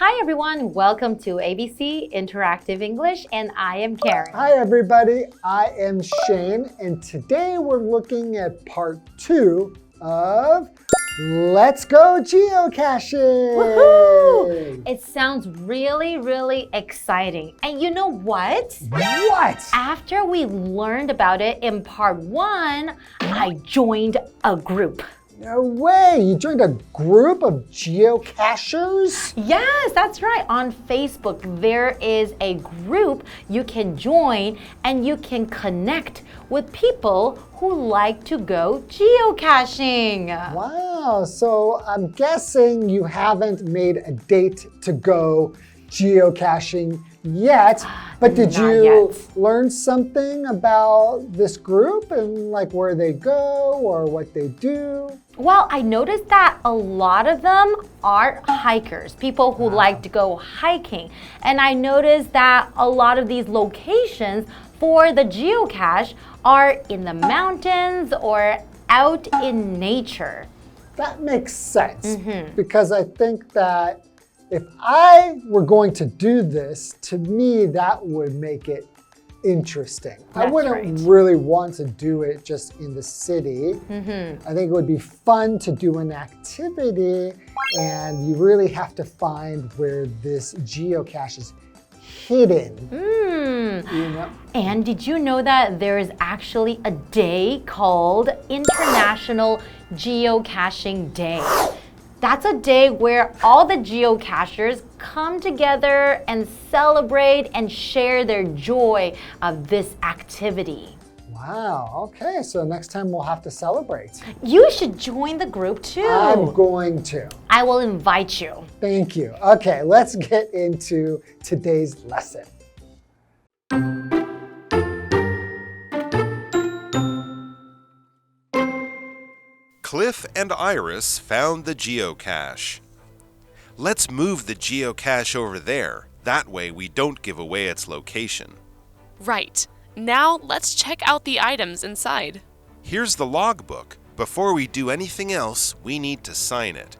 Hi everyone, welcome to ABC Interactive English and I am Karen. Hi everybody, I am Shane and today we're looking at part 2 of Let's Go Geocaching! Woohoo! It sounds really exciting. And you know what? What? After we learned about it in part 1, I joined a group. No way! You joined a group of geocachers? Yes, that's right. On Facebook, there is a group you can join and you can connect with people who like to go geocaching. Wow, so I'm guessing you haven't made a date to go geocaching yet, but did you learn something about this group and like where they go or what they do? Well, I noticed that a lot of them are hikers, people who like to go hiking. And I noticed that a lot of these locations for the geocache are in the mountains or out in nature. That makes sense because I think that if I were going to do this, to me, that would make it interesting. I wouldn't really want to do it just in the city. I think it would be fun to do an activity and you really have to find where this geocache is hidden. You know? And did you know that there is actually a day called International Geocaching Day? That's a day where all the geocachers come together and celebrate and share their joy of this activity. Wow, okay, so next time we'll have to celebrate. You should join the group too. I'm going to. I will invite you. Thank you. Okay, let's get into today's lesson. Cliff and Iris found the geocache. Let's move the geocache over there. That way we don't give away its location. Right. Now let's check out the items inside. Here's the logbook. Before we do anything else, we need to sign it.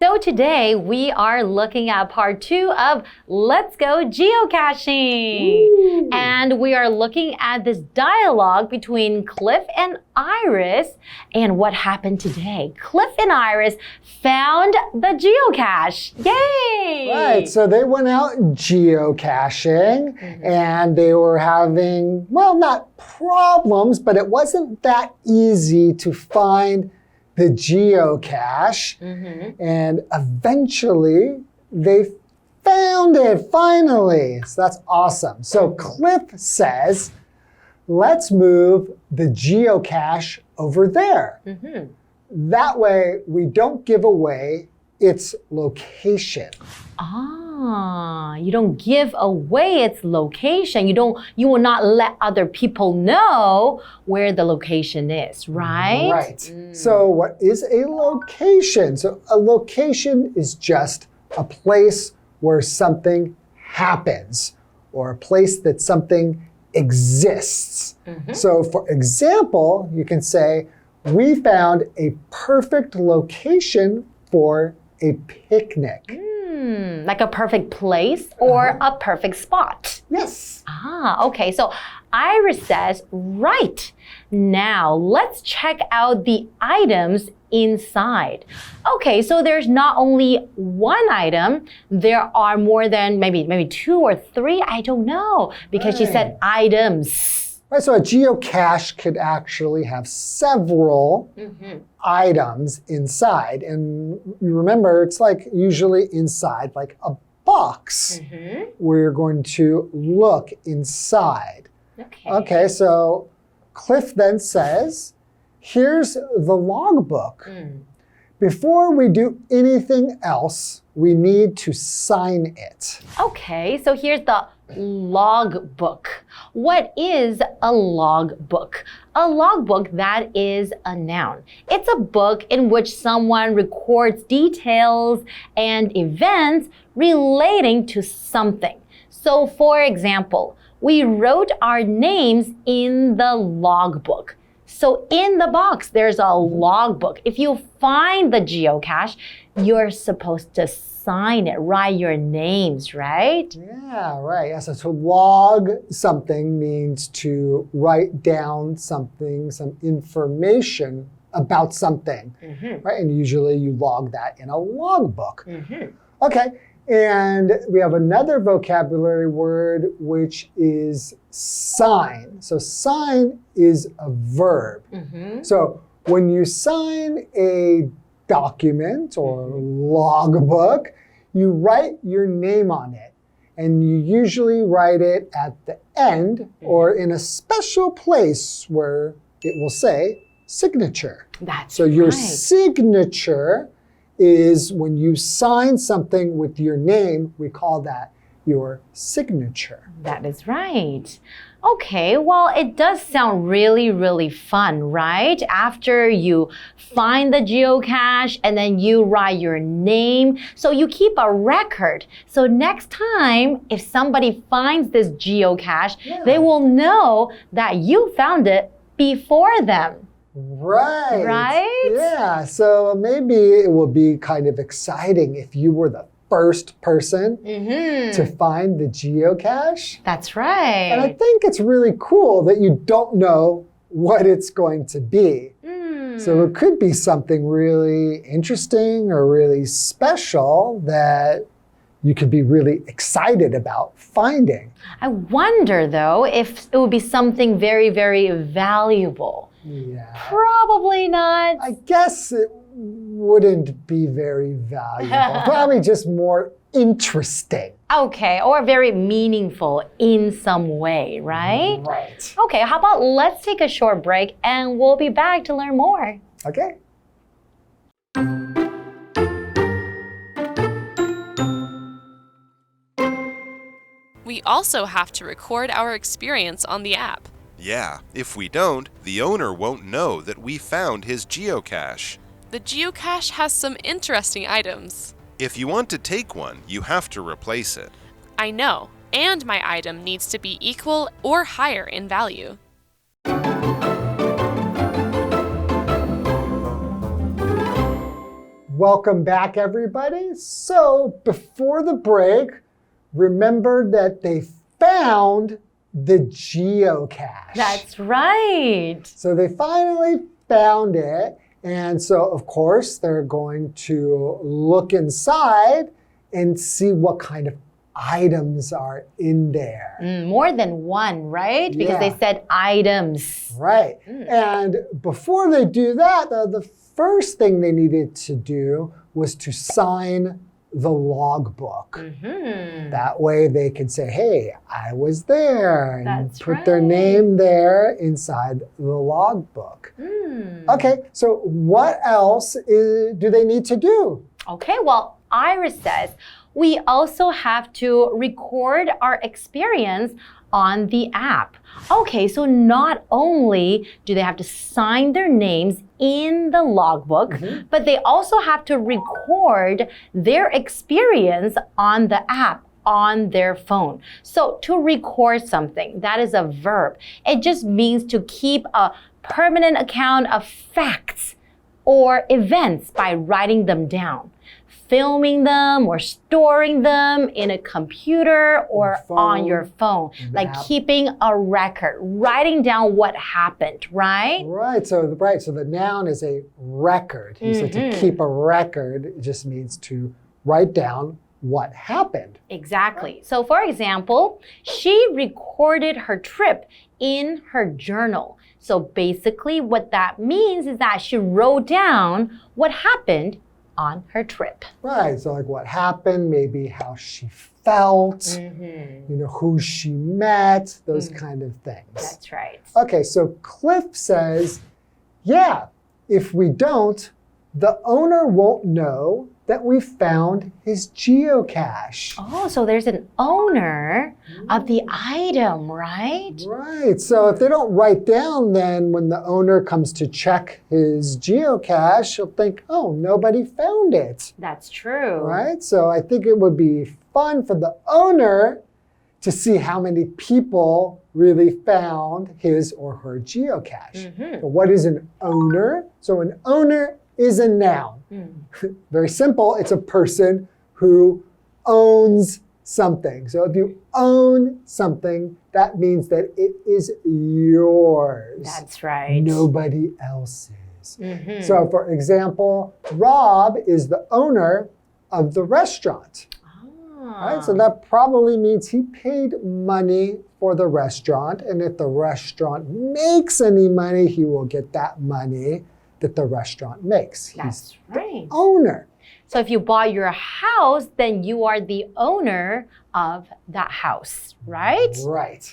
So today we are looking at part 2 of Let's Go Geocaching. Ooh. And we are looking at this dialogue between Cliff and Iris. And what happened today? Cliff and Iris found the geocache. Yay! Right, so they went out geocaching and they were having, well, not problems, but it wasn't that easy to find the geocache, and eventually they found it, finally. So that's awesome. So Cliff says, let's move the geocache over there. That way we don't give away its location. You don't give away its location. You will not let other people know where the location is, right? Right. So what is a location? So a location is just a place where something happens or a place that something exists. So for example, you can say, we found a perfect location for a picnic. Like a perfect place or a perfect spot? Yes. Okay. So Iris says, right. Now let's check out the items inside. Okay, so there's not only one item, there are more than maybe 2 or 3, I don't know, because she said items. Right, so a geocache could actually have several items inside. And you remember, it's like usually inside, like a box. We're going to look inside. Okay, so Cliff then says, here's the logbook. Before we do anything else, we need to sign it. Okay, so here's the logbook. What is a logbook? A logbook, that is a noun. It's a book in which someone records details and events relating to something. So for example, we wrote our names in the logbook. So in the box, there's a logbook. If you find the geocache, you're supposed to sign it, write your names, right? Yeah, right. Yeah, so to log something means to write down something, some information about something, right? And usually you log that in a logbook. Okay, and we have another vocabulary word, which is sign. So sign is a verb. So when you sign a document or logbook, you write your name on it. And you usually write it at the end or in a special place where it will say signature. That's so your right. signature is when you sign something with your name, we call that your signature. That is right. Okay, well, it does sound really, really fun, right? After you find the geocache and then you write your name. So you keep a record. So next time, if somebody finds this geocache, they will know that you found it before them. Right. Right? Yeah, so maybe it will be kind of exciting if you were the first person to find the geocache. That's right. And I think it's really cool that you don't know what it's going to be. So it could be something really interesting or really special that you could be really excited about finding. I wonder, though, if it would be something very, very valuable. Yeah. Probably not. I guess it wouldn't be very valuable. Probably just more interesting. Okay, or very meaningful in some way, right? Right. Okay, how about let's take a short break and we'll be back to learn more. Okay. We also have to record our experience on the app. Yeah, if we don't, the owner won't know that we found his geocache. The geocache has some interesting items. If you want to take one, you have to replace it. I know, and my item needs to be equal or higher in value. Welcome back, everybody. So before the break, remember that they found the geocache. That's right. So they finally found it. And so, of course, they're going to look inside and see what kind of items are in there. More than one, right? Because they said items. Right. And before they do that, the first thing they needed to do was to sign the logbook. That way they could say, hey, I was there, and put their name there inside the logbook. Okay, so what else do they need to do? Okay, well, Iris says we also have to record our experience on the app. Okay, so not only do they have to sign their names in the logbook, but they also have to record their experience on the app on their phone. So to record something, that is a verb. It just means to keep a permanent account of facts or events by writing them down, filming them or storing them in a computer or on your phone, like keeping a record, writing down what happened, right? Right, so the noun is a record. So to keep a record, it just means to write down what happened. Exactly. So for example, she recorded her trip in her journal. So basically what that means is that she wrote down what happened on her trip. Right, so like what happened, maybe how she felt, you know, who she met, those kind of things. That's right. Okay, so Cliff says, yeah, if we don't, the owner won't know that we found his geocache. Oh, so there's an owner of the item, right? Right, so if they don't write down, then when the owner comes to check his geocache, he'll think, oh, nobody found it. That's true. Right, so I think it would be fun for the owner to see how many people really found his or her geocache. So what is an owner? So an owner is a noun. Very simple. It's a person who owns something. So if you own something, that means that it is yours. That's right. Nobody else's. So for example, Rob is the owner of the restaurant. Right? So that probably means he paid money for the restaurant. And if the restaurant makes any money, he will get that money that the restaurant makes. That's He's right. the owner. So if you bought your house, then you are the owner of that house, right? Right.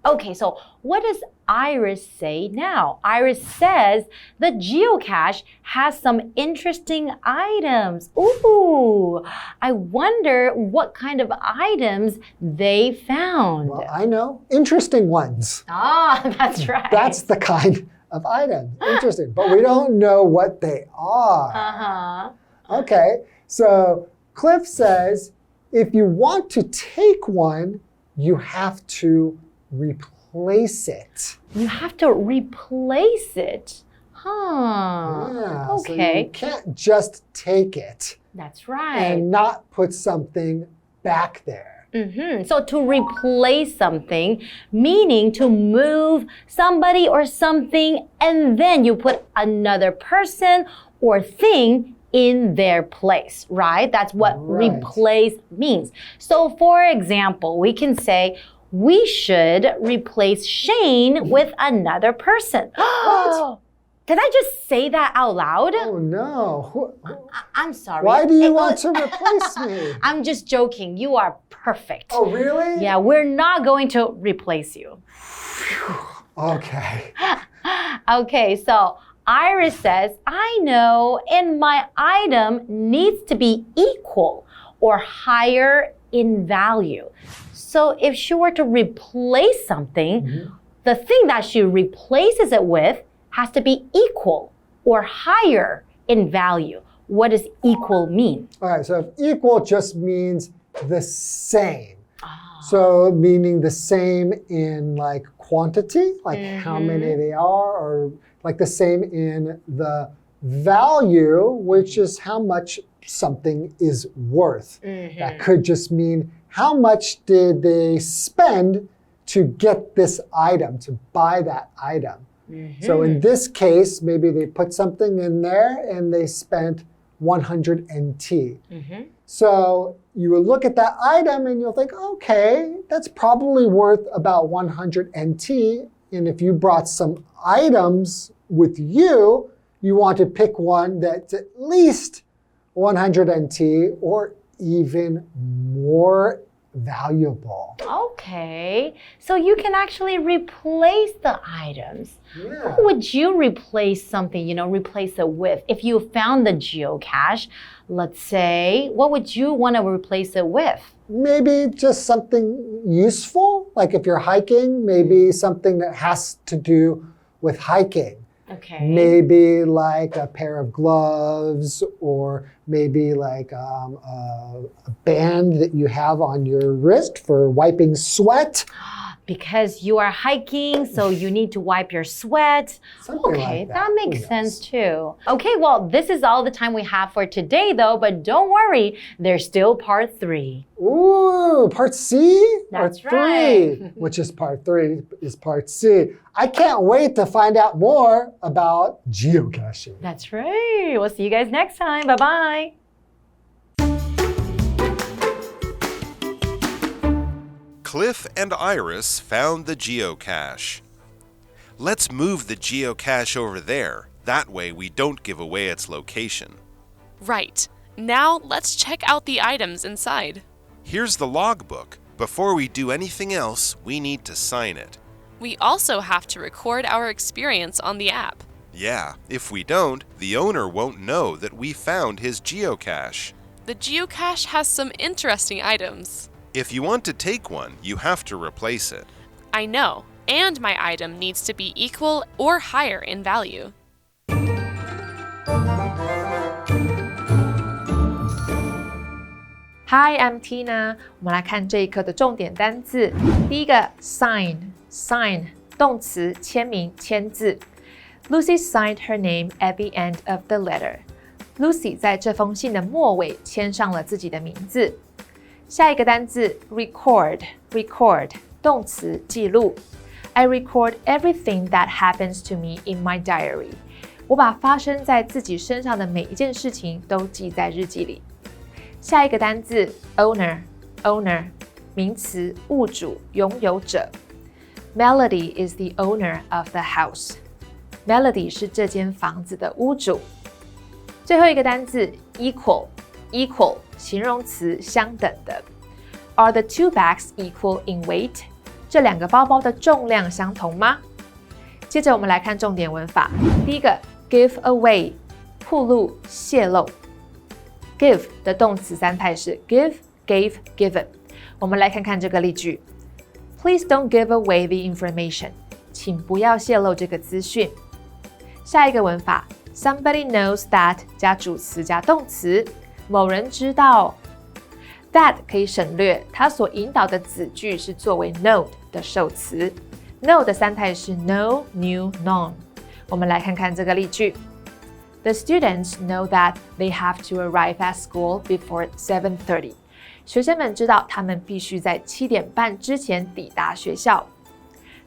Okay, so what does Iris say now? Iris says the geocache has some interesting items. Ooh, I wonder what kind of items they found. Well, I know. Interesting ones. Ah, that's right. That's the kind of item. Interesting. But we don't know what they are. Uh-huh. Okay, so Cliff says, if you want to take one, you have to replace it. You have to replace it. Huh. Yeah, Okay. So you can't just take it That's right. and not put something back there. So to replace something, meaning to move somebody or something, and then you put another person or thing in their place, right? That's what replace means. So for example, we can say, we should replace Shane with another person. What? Did I just say that out loud? Oh no. I'm sorry. Why do you want to replace me? I'm just joking. You are perfect. Oh, really? Yeah, we're not going to replace you. Okay. Okay, so Iris says, I know, and my item needs to be equal or higher in value. So if she were to replace something, the thing that she replaces it with has to be equal or higher in value. What does equal mean? All right, so if equal just means the same. So meaning the same in like quantity, like how many they are, or like the same in the value, which is how much something is worth. That could just mean how much did they spend to get this item, to buy that item. So in this case, maybe they put something in there and they spent 100 NT. So you will look at that item and you'll think, okay, that's probably worth about 100 NT. And if you brought some items with you, you want to pick one that's at least 100 NT or even more valuable. Okay, so you can actually replace the items. Yeah. What would you replace something, replace it with? If you found the geocache, let's say, what would you want to replace it with? Maybe just something useful. Like if you're hiking, maybe something that has to do with hiking. Okay. Maybe like a pair of gloves, or maybe like a band that you have on your wrist for wiping sweat. Because you are hiking, so you need to wipe your sweat. Something Okay, like that makes Who knows? sense too. Okay, well, this is all the time we have for today, though, but don't worry, there's still part 3. Ooh, part C? That's or 3, right. which is part 3, is part C. I can't wait to find out more about geocaching. That's right. We'll see you guys next time. Bye-bye. Cliff and Iris found the geocache. Let's move the geocache over there. That way we don't give away its location. Right. Now let's check out the items inside. Here's the logbook. Before we do anything else, we need to sign it. We also have to record our experience on the app. Yeah, if we don't, the owner won't know that we found his geocache. The geocache has some interesting items. If you want to take one, you have to replace it. I know, and my item needs to be equal or higher in value. Hi, I'm Tina. 我们来看这一课的重点单字。第一个 sign 动词签名签字。Lucy signed her name at the end of the letter. Lucy 在这封信的末尾签上了自己的名字。下一个单字 record 动词记录。I record everything that happens to me in my diary. 我把发生在自己身上的每一件事情都记在日记里。下一个单字 owner 名词物主拥有者。Melody is the owner of the house. Melody 是这间房子的屋主。最后一个单字 equal 形容词相等的。Are the two bags equal in weight? 这两个包包的重量相同吗？接着我们来看重点文法。第一个 give away 暴露泄露。give 的动词三态是 give, gave, given。我们来看看这个例句。Please don't give away the information. 请不要泄露这个资讯。下一个文法 Somebody knows that 加主词加动词，某人知道。That 可以省略，它所引导的子句是作为 know 的受词。know 的三态是 know, knew, known。我们来看看这个例句。The students know that they have to arrive at school before 7:30. 学生们知道他们必须在7点半之前抵达学校。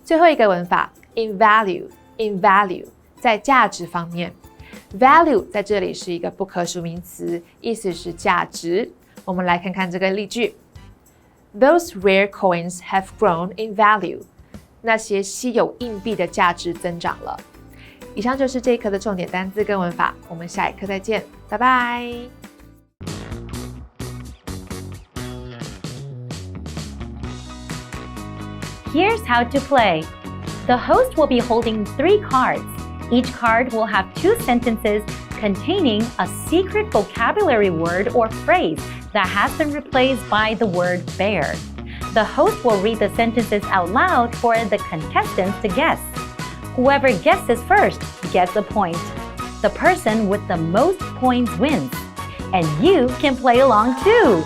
最后一个文法 in value 在价值方面。Value 在这里是一个不可数名词，意思是价值。我们来看看这个例句。Those rare coins have grown in value. 那些稀有硬币的价值增长了。以上就是这一课的重点单字跟文法，我们下一课再见，拜拜。Here's how to play. The host will be holding 3 cards. Each card will have 2 sentences containing a secret vocabulary word or phrase that has been replaced by the word bear. The host will read the sentences out loud for the contestants to guess. Whoever guesses first gets a point. The person with the most points wins. And you can play along too.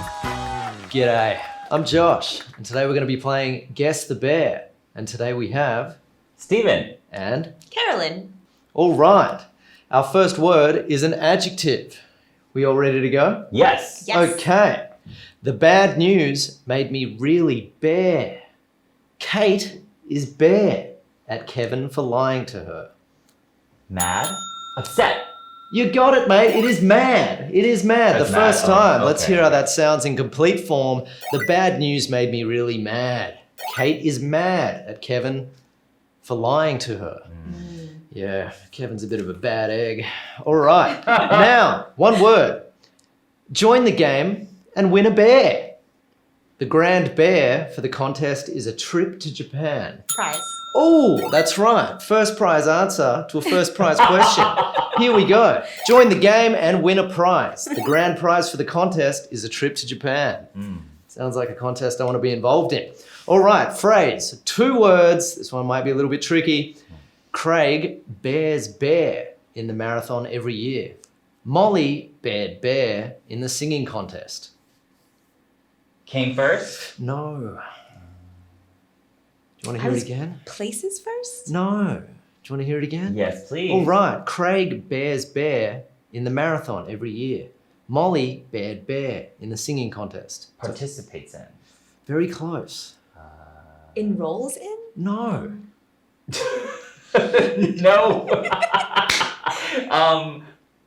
G'day, I'm Josh, and today we're going to be playing Guess the Bear. And today we have Stephen and Carolyn. all right. Our first word is an adjective. We all ready to go? Yes. Okay. The bad news made me really bare. Kate is bare at Kevin for lying to her. Mad. Upset. You got it, mate. It is mad. It is mad. That's The first mad. Oh, time. Let's okay. hear how that sounds in complete form. The bad news made me really mad. Kate is mad at Kevin for lying to her. Yeah, Kevin's a bit of a bad egg. All right. Now, one word. Join the game and win a bear. The grand bear for the contest is a trip to Japan. Prize. Oh, that's right. First prize answer to a first prize question. Here we go. Join the game and win a prize. The grand prize for the contest is a trip to Japan. Sounds like a contest I want to be involved in. All right, phrase. 2 words. This one might be a little bit tricky. Craig bears bear in the marathon every year. Molly bared bear in the singing contest. Came first. No. Do you want to hear it again? Places first? No. Do you want to hear it again? Yes, please. All right. Craig bears bear in the marathon every year. Molly bared bear in the singing contest. Participates in. Very close. Enrolls in? No. No.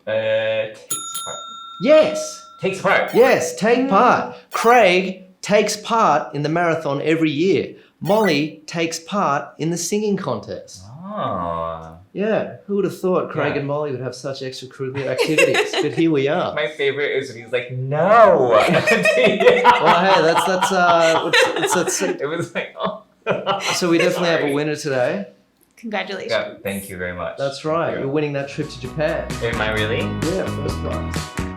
Takes part. Yes. Takes part. Yes, take part. Craig takes part in the marathon every year. Molly takes part in the singing contest. Oh. Yeah, who would have thought Craig and Molly would have such extracurricular activities? But here we are. My favorite is when he's like, no. Well, hey, that's It was like, oh. so we definitely have Sorry. a winner today. Congratulations. Yeah, thank you very much. That's right. You're winning that trip to Japan. Am I really? Yeah, first prize.